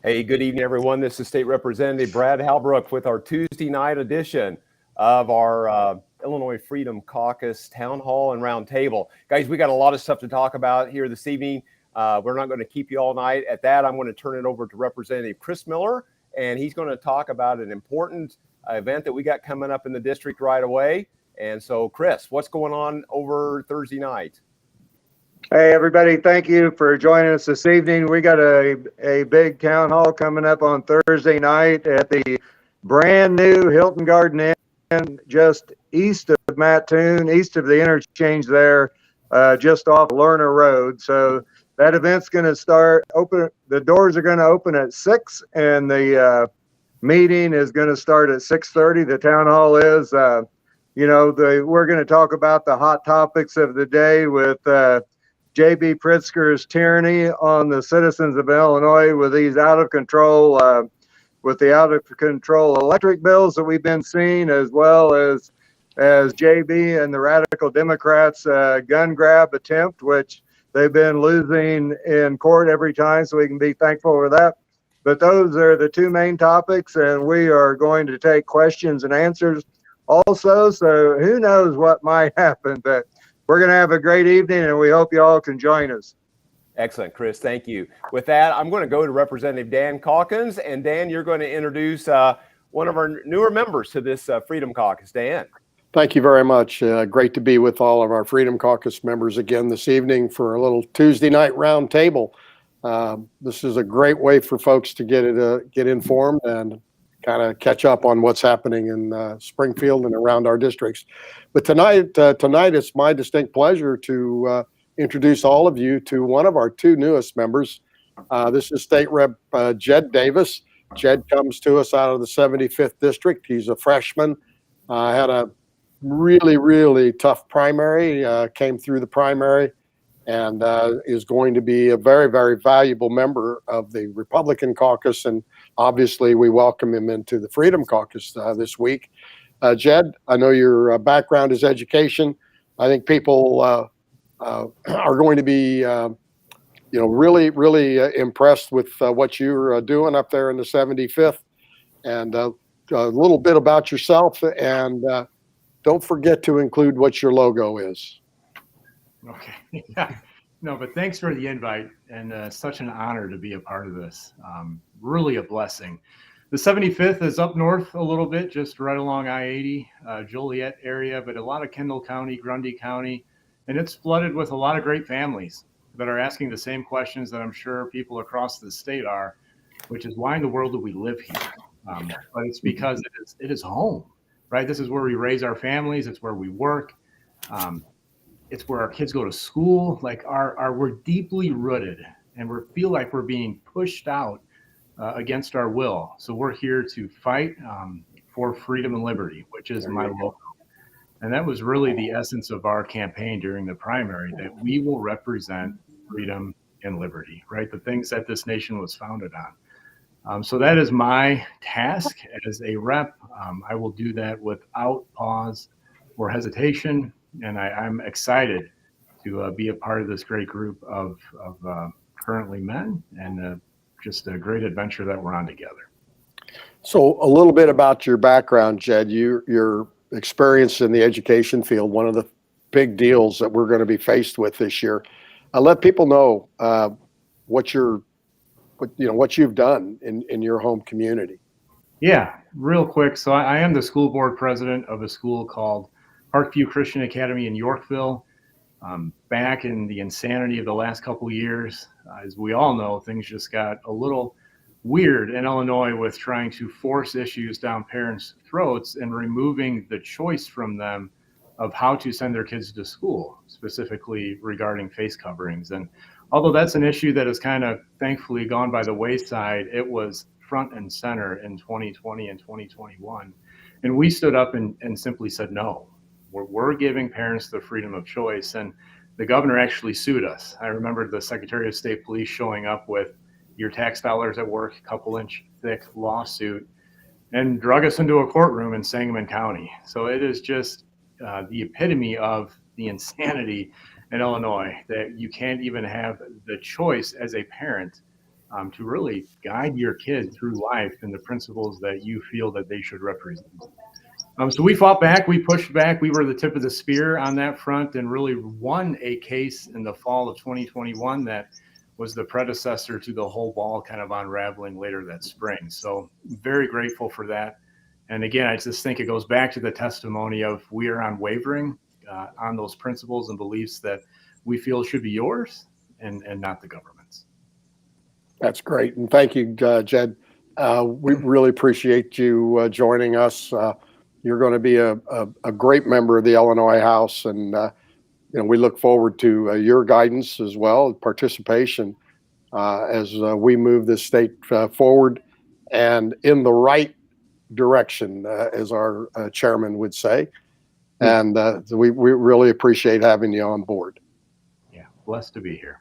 Hey, good evening, everyone. This is State Representative Brad Halbrook with our Tuesday night edition of our Illinois Freedom Caucus Town Hall and Roundtable. Guys, we got a lot of stuff to talk about here this evening. We're not going to keep you all night. At that, I'm going to turn it over to Representative Chris Miller, and he's going to talk about an important event that we got coming up in the district right away. And so, Chris, what's going on over Thursday night? Hey, everybody. Thank you for joining us this evening. We got a big town hall coming up on Thursday night at the brand new Hilton Garden Inn, just east of Mattoon, east of the interchange there, just off Lerner Road. So that event's going to start open. The doors are going to open at 6 and the meeting is going to start at 6:30. The town hall is, we're going to talk about the hot topics of the day with J.B. Pritzker's tyranny on the citizens of Illinois with these out of control electric bills that we've been seeing, as well as J.B. and the radical Democrats' gun grab attempt, which they've been losing in court every time, so we can be thankful for that. But those are the two main topics, and we are going to take questions and answers also, so who knows what might happen, but we're going to have a great evening, and we hope you all can join us. Excellent, Chris. Thank you. With that, I'm going to go to Representative Dan Calkins. And Dan, you're going to introduce one of our newer members to this Freedom Caucus. Dan. Thank you very much. Great to be with all of our Freedom Caucus members again this evening for a little Tuesday night round table. This is a great way for folks to get informed and kind of catch up on what's happening in Springfield and around our districts. But tonight it's my distinct pleasure to introduce all of you to one of our two newest members. This is State Rep Jed Davis. Jed comes to us out of the 75th District. He's a freshman, had a really, really tough primary, came through the primary, and is going to be a very, very valuable member of the Republican caucus. And obviously, we welcome him into the Freedom Caucus this week. Jed, I know your background is education. I think people are going to be, really, really impressed with what you're doing up there in the 75th. And a little bit about yourself, and don't forget to include what your logo is. Okay. Yeah. No, but thanks for the invite, and such an honor to be a part of this. Really a blessing. The 75th is up north a little bit, just right along I-80, Joliet area, but a lot of Kendall County, Grundy County, and it's flooded with a lot of great families that are asking the same questions that I'm sure people across the state are, which is, why in the world do we live here? But it's because it is home, right? This is where we raise our families. It's where we work. It's where our kids go to school. Like we're deeply rooted, and we feel like we're being pushed out against our will. So we're here to fight for freedom and liberty, which is my logo. And that was really the essence of our campaign during the primary, that we will represent freedom and liberty, right? The things that this nation was founded on. So that is my task as a rep. I will do that without pause or hesitation. And I'm excited to be a part of this great group of currently men, and just a great adventure that we're on together. So a little bit about your background, Jed. Your experience in the education field, one of the big deals that we're going to be faced with this year. Let people know what you've done in your home community. Yeah, real quick. So I am the school board president of a school called Parkview Christian Academy in Yorkville. Back in the insanity of the last couple of years, as we all know, things just got a little weird in Illinois with trying to force issues down parents' throats and removing the choice from them of how to send their kids to school, specifically regarding face coverings. And although that's an issue that has kind of thankfully gone by the wayside, it was front and center in 2020 and 2021. And we stood up and simply said, no, we're giving parents the freedom of choice. And the governor actually sued us. I remember the Secretary of State Police showing up with your tax dollars at work, couple inch thick lawsuit, and drug us into a courtroom in Sangamon County. So it is just the epitome of the insanity in Illinois, that you can't even have the choice as a parent to really guide your kid through life and the principles that you feel that they should represent. So we fought back, we pushed back, we were the tip of the spear on that front and really won a case in the fall of 2021 that was the predecessor to the whole ball kind of unraveling later that spring. So very grateful for that. And again, I just think it goes back to the testimony of we are unwavering on those principles and beliefs that we feel should be yours and not the government's. That's great. And thank you, Jed. We really appreciate you joining us. You're going to be a great member of the Illinois House, and we look forward to your guidance as well, participation as we move this state forward and in the right direction, as our chairman would say. And we really appreciate having you on board. Yeah, blessed to be here.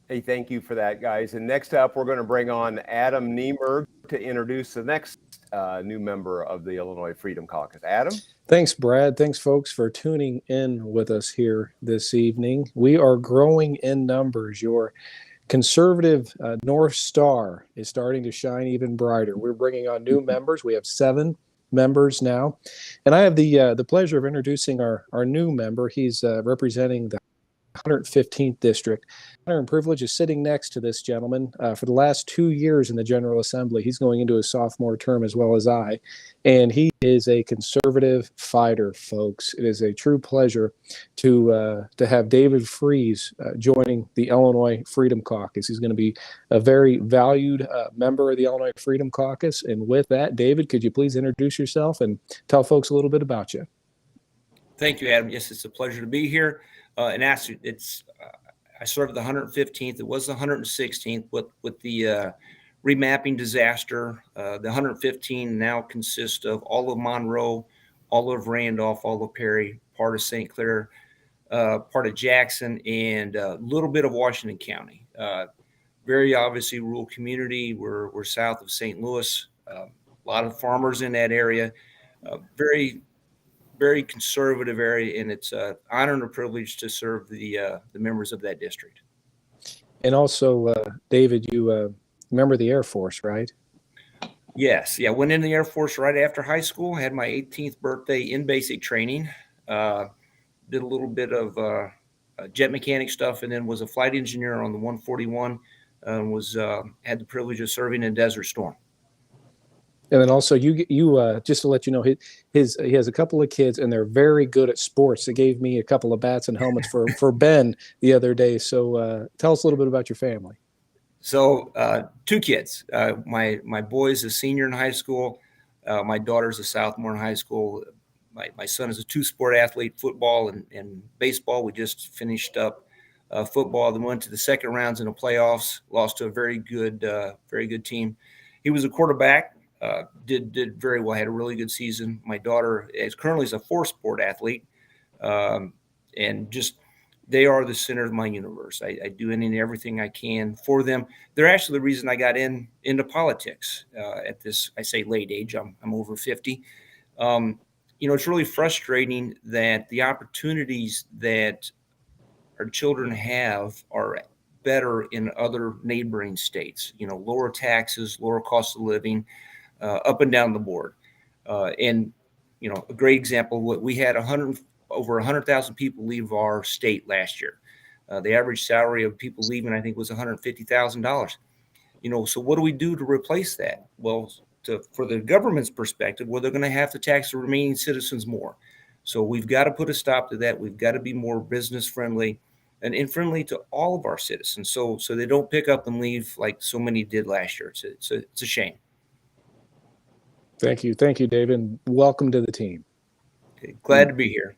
Hey, thank you for that, guys. And next up, we're going to bring on Adam Niemerg to introduce the next new member of the Illinois Freedom Caucus. Adam? Thanks, Brad. Thanks, folks, for tuning in with us here this evening. We are growing in numbers. Your conservative North Star is starting to shine even brighter. We're bringing on new members. We have 7 members now. And I have the pleasure of introducing our new member. He's representing the 115th district. Honor and privilege is sitting next to this gentleman for the last 2 years in the General Assembly. He's going into his sophomore term as well as I, and he is a conservative fighter, folks. It is a true pleasure to have David Freese joining the Illinois Freedom Caucus. He's going to be a very valued member of the Illinois Freedom Caucus. And with that, David, could you please introduce yourself and tell folks a little bit about you? Thank you, Adam. Yes, it's a pleasure to be here. And actually, I served the 115th. It was the 116th with the remapping disaster. The 115 now consists of all of Monroe, all of Randolph, all of Perry, part of St. Clair, part of Jackson, and a little bit of Washington County. Very obviously rural community. We're south of St. Louis. A lot of farmers in that area. Very conservative area, and it's an honor and a privilege to serve the members of that district. And also, David, you remember the Air Force, right? Yes. Yeah. Went in the Air Force right after high school. Had my 18th birthday in basic training. Did a little bit of jet mechanic stuff, and then was a flight engineer on the 141. Had the privilege of serving in Desert Storm. And then also, you just to let you know, he has a couple of kids, and they're very good at sports. They gave me a couple of bats and helmets for Ben the other day. So tell us a little bit about your family. So 2 kids. My boy is a senior in high school. My daughter's a sophomore in high school. My son is a 2-sport athlete, football and baseball. We just finished up football. Then went to the second rounds in the playoffs. Lost to a very good team. He was a quarterback. Did very well, had a really good season. My daughter is currently a 4-sport athlete, and just they are the center of my universe. I do any and everything I can for them. They're actually the reason I got into politics at this, I say late age. I'm over 50. It's really frustrating that the opportunities that our children have are better in other neighboring states. Lower taxes, lower cost of living. Up and down the board. And a great example, we had over 100,000 people leave our state last year. The average salary of people leaving, I think, was $150,000. So what do we do to replace that? Well, for the government's perspective, they're going to have to tax the remaining citizens more. So we've got to put a stop to that. We've got to be more business friendly and friendly to all of our citizens. So they don't pick up and leave like so many did last year. It's a shame. Thank you, David. Welcome to the team. Okay, glad to be here.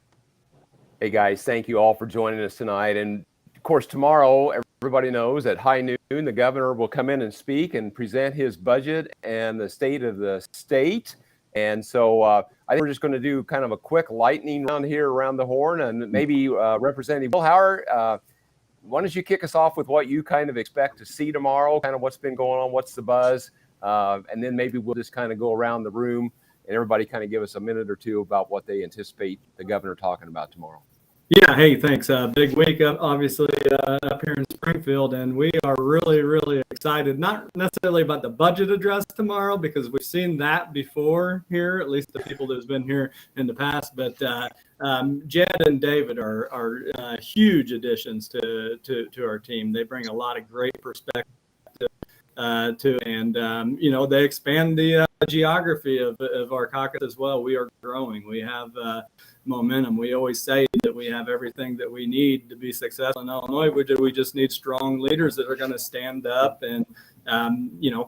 Hey, guys, thank you all for joining us tonight. And, of course, tomorrow, everybody knows at high noon, the governor will come in and speak and present his budget and the state of the state. And so I think we're just going to do kind of a quick lightning round here around the horn. And maybe Representative Bill Howard, why don't you kick us off with what you kind of expect to see tomorrow, kind of what's been going on, what's the buzz? And then maybe we'll just kind of go around the room and everybody kind of give us a minute or two about what they anticipate the governor talking about tomorrow. Yeah, hey, thanks. Big week up, obviously, up here in Springfield, and we are really, really excited. Not necessarily about the budget address tomorrow, because we've seen that before here, at least the people that's been here in the past. But Jed and David are huge additions to our team. They bring a lot of great perspective and they expand the geography of our caucus as well. We are growing. We have momentum. We always say that we have everything that we need to be successful in Illinois. We just need strong leaders that are going to stand up and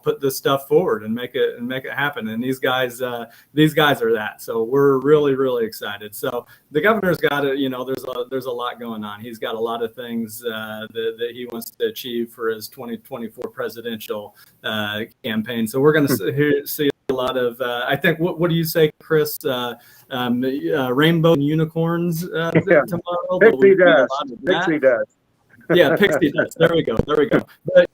put this stuff forward and make it happen. And these guys are that. So we're really, really excited. So the governor's got it. There's a lot going on. He's got a lot of things that he wants to achieve for his 2024 presidential campaign. So we're going to see a lot of, I think, what do you say, Chris? Rainbow and unicorns tomorrow. Pixie dust. Pixie dust. Yeah, pixie dust. There we go. But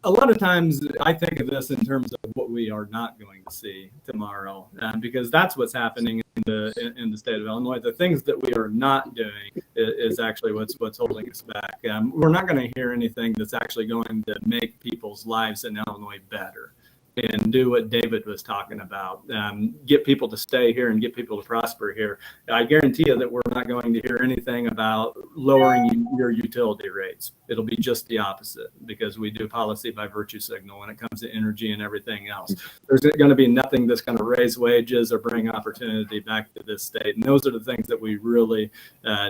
a lot of times I think of this in terms of what we are not going to see tomorrow, because that's what's happening in the state of Illinois. The things that we are not doing is actually what's holding us back. We're not going to hear anything that's actually going to make people's lives in Illinois better and do what David was talking about, get people to stay here and get people to prosper here. I guarantee you that we're not going to hear anything about lowering your utility rates. It'll be just the opposite, because we do policy by virtue signal when it comes to energy and everything else. There's going to be nothing that's going to raise wages or bring opportunity back to this state. And those are the things that we really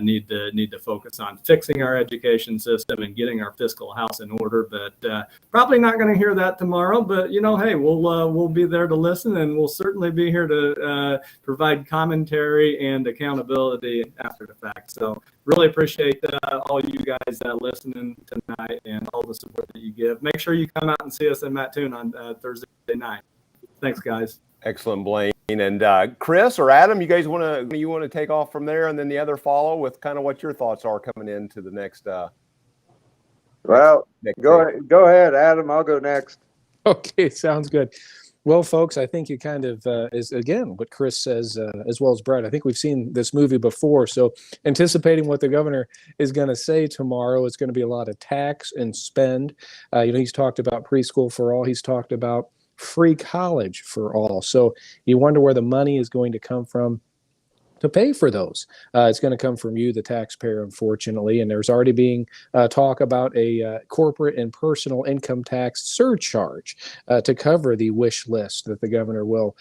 need to focus on, fixing our education system and getting our fiscal house in order. But probably not going to hear that tomorrow, but hey, we'll be there to listen, and we'll certainly be here to provide commentary and accountability after the fact. So really appreciate all you guys listening tonight and all the support that you give. Make sure you come out and see us in Mattoon on Thursday night. Thanks, guys. Excellent, Blaine. And Chris or Adam, you guys want to take off from there, and then the other follow with kind of what your thoughts are coming into the next. Well, go ahead, Adam. I'll go next. Okay, sounds good. Well, folks, I think you kind of is, again, what Chris says, as well as Brett. I think we've seen this movie before. So anticipating what the governor is going to say tomorrow, it's going to be a lot of tax and spend. He's talked about preschool for all. He's talked about free college for all. So you wonder where the money is going to come from to pay for those. It's going to come from you, the taxpayer, unfortunately. And there's already being talk about a corporate and personal income tax surcharge to cover the wish list that the governor will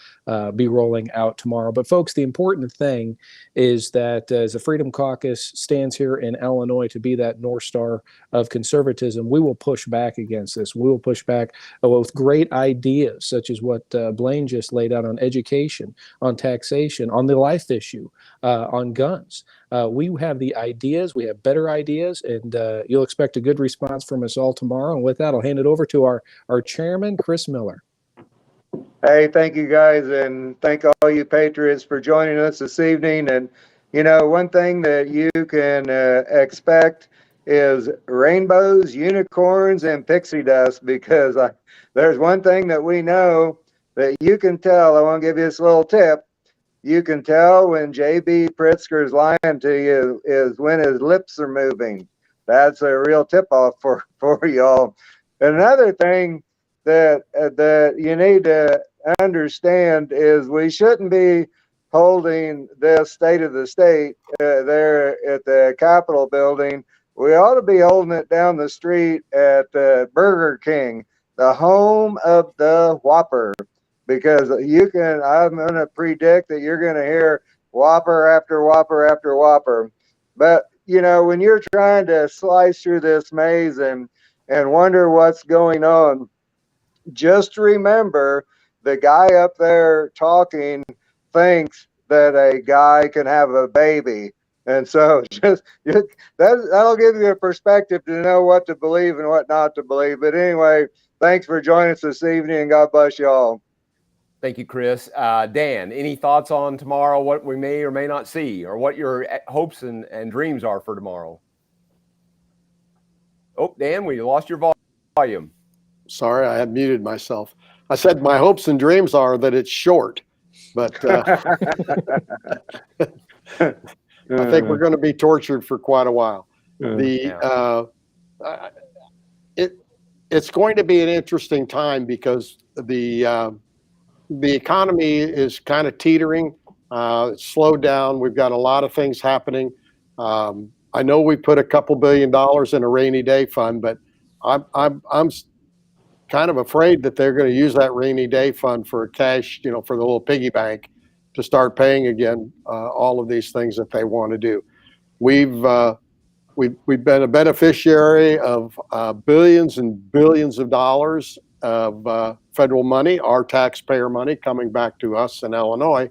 be rolling out tomorrow. But folks, the important thing is that as the Freedom Caucus stands here in Illinois to be that North Star of conservatism, we will push back against this. We will push back with great ideas, such as what Blaine just laid out on education, on taxation, on the life issue, on guns. We have the ideas, we have better ideas, and you'll expect a good response from us all tomorrow. And with that, I'll hand it over to our chairman, Chris Miller. Hey, thank you guys, and thank all you patriots for joining us this evening. And one thing that you can expect is rainbows, unicorns, and pixie dust, because there's one thing that we know that you can tell. I want to give you this little tip. You can tell when J.B. Pritzker's lying to you is when his lips are moving. That's a real tip-off for y'all. Another thing that you need to understand is we shouldn't be holding this State of the State there at the Capitol building. We ought to be holding it down the street at Burger King, the home of the Whopper. Because I'm going to predict that you're going to hear Whopper after Whopper after Whopper. But, when you're trying to slice through this maze and wonder what's going on, just remember the guy up there talking thinks that a guy can have a baby. And so that'll give you a perspective to know what to believe and what not to believe. But anyway, thanks for joining us this evening, and God bless you all. Thank you, Chris. Dan, any thoughts on tomorrow, what we may or may not see, or what your hopes and dreams are for tomorrow? Oh, Dan, we lost your volume. Sorry, I had muted myself. I said my hopes and dreams are that it's short, but I think think we're going to be tortured for quite a while. It's going to be an interesting time because the economy is kind of teetering. It's slowed down. We've got a lot of things happening. I know we put a couple $2 billion in a rainy day fund, but I'm kind of afraid that they're going to use that rainy day fund for cash, for the little piggy bank to start paying again all of these things that they want to do. We've been a beneficiary of billions and billions of dollars of federal money, our taxpayer money coming back to us in Illinois.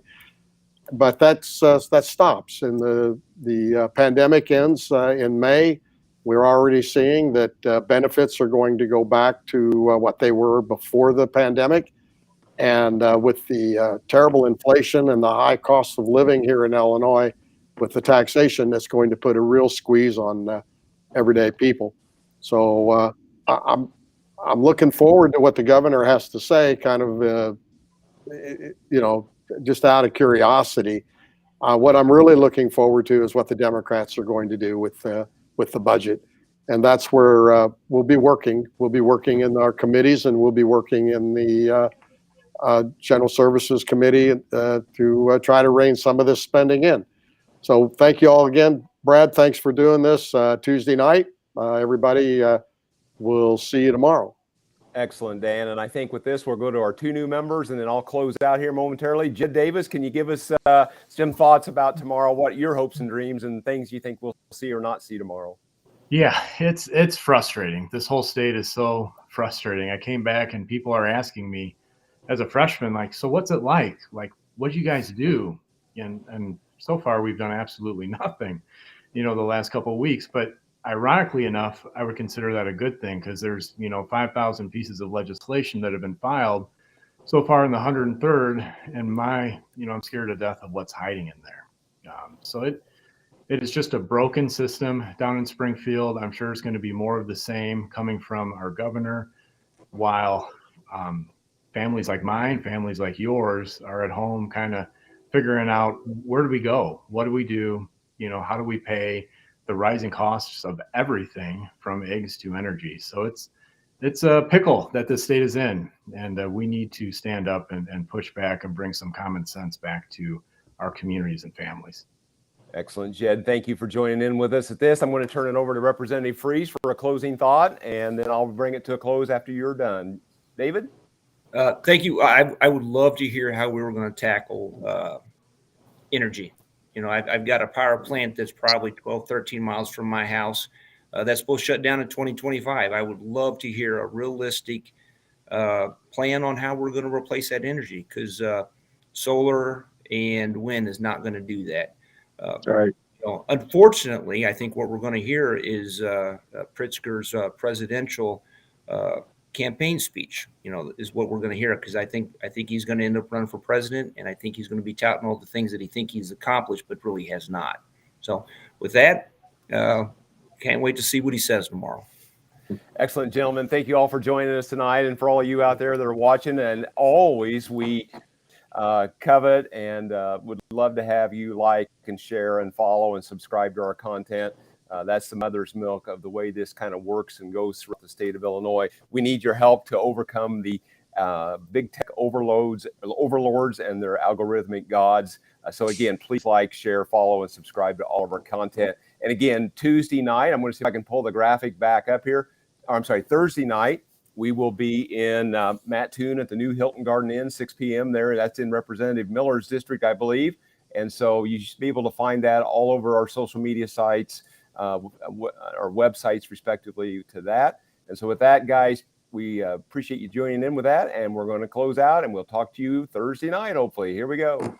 But that stops, and the pandemic ends in May. We're already seeing that benefits are going to go back to what they were before the pandemic. And with the terrible inflation and the high cost of living here in Illinois, with the taxation, that's going to put a real squeeze on everyday people. So I'm looking forward to what the governor has to say, kind of, just out of curiosity. What I'm really looking forward to is what the Democrats are going to do with the budget. And that's where we'll be working. We'll be working in our committees, and we'll be working in the General Services Committee to try to rein some of this spending in. So thank you all again. Brad, thanks for doing this Tuesday night. Everybody, we'll see you tomorrow. Excellent, Dan. And I think with this, we'll go to our two new members, and then I'll close out here momentarily. Jed Davis, can you give us some thoughts about tomorrow, what your hopes and dreams and things you think we'll see or not see tomorrow? Yeah, it's frustrating. This whole state is so frustrating. I came back and people are asking me as a freshman, like, so what's it like? Like, what do you guys do? And so far we've done absolutely nothing, the last couple of weeks. But ironically enough, I would consider that a good thing, because there's, 5,000 pieces of legislation that have been filed so far in the 103rd, and I'm scared to death of what's hiding in there. So it is just a broken system down in Springfield. I'm sure it's going to be more of the same coming from our governor, while families like mine, families like yours are at home kind of figuring out, where do we go? What do we do? How do we pay the rising costs of everything from eggs to energy? So it's a pickle that the state is in, and we need to stand up and push back and bring some common sense back to our communities and families. Excellent, Jed. Thank you for joining in with us at this. I'm going to turn it over to Representative Freeze for a closing thought, and then I'll bring it to a close after you're done. David? Thank you. I would love to hear how we were going to tackle energy. I've got a power plant that's probably 12, 13 miles from my house that's supposed to shut down in 2025. I would love to hear a realistic plan on how we're going to replace that energy, because solar and wind is not going to do that. Right. Unfortunately, I think what we're going to hear is Pritzker's presidential campaign speech, is what we're going to hear, because I think he's going to end up running for president, and I think he's going to be touting all the things that he thinks he's accomplished, but really has not. So with that, can't wait to see what he says tomorrow. Excellent, gentlemen. Thank you all for joining us tonight, and for all of you out there that are watching. And always, we covet and would love to have you like and share and follow and subscribe to our content. That's the mother's milk of the way this kind of works and goes throughout the state of Illinois. We need your help to overcome the big tech overlords and their algorithmic gods. So again, please like, share, follow, and subscribe to all of our content. And again, Tuesday night, I'm going to see if I can pull the graphic back up here. Thursday night, we will be in Mattoon at the new Hilton Garden Inn, 6 p.m. there. That's in Representative Miller's district, I believe. And so you should be able to find that all over our social media sites, our websites, respectively, to that. And so with that, guys, we appreciate you joining in with that. And we're going to close out, and we'll talk to you Thursday night, hopefully. Here we go.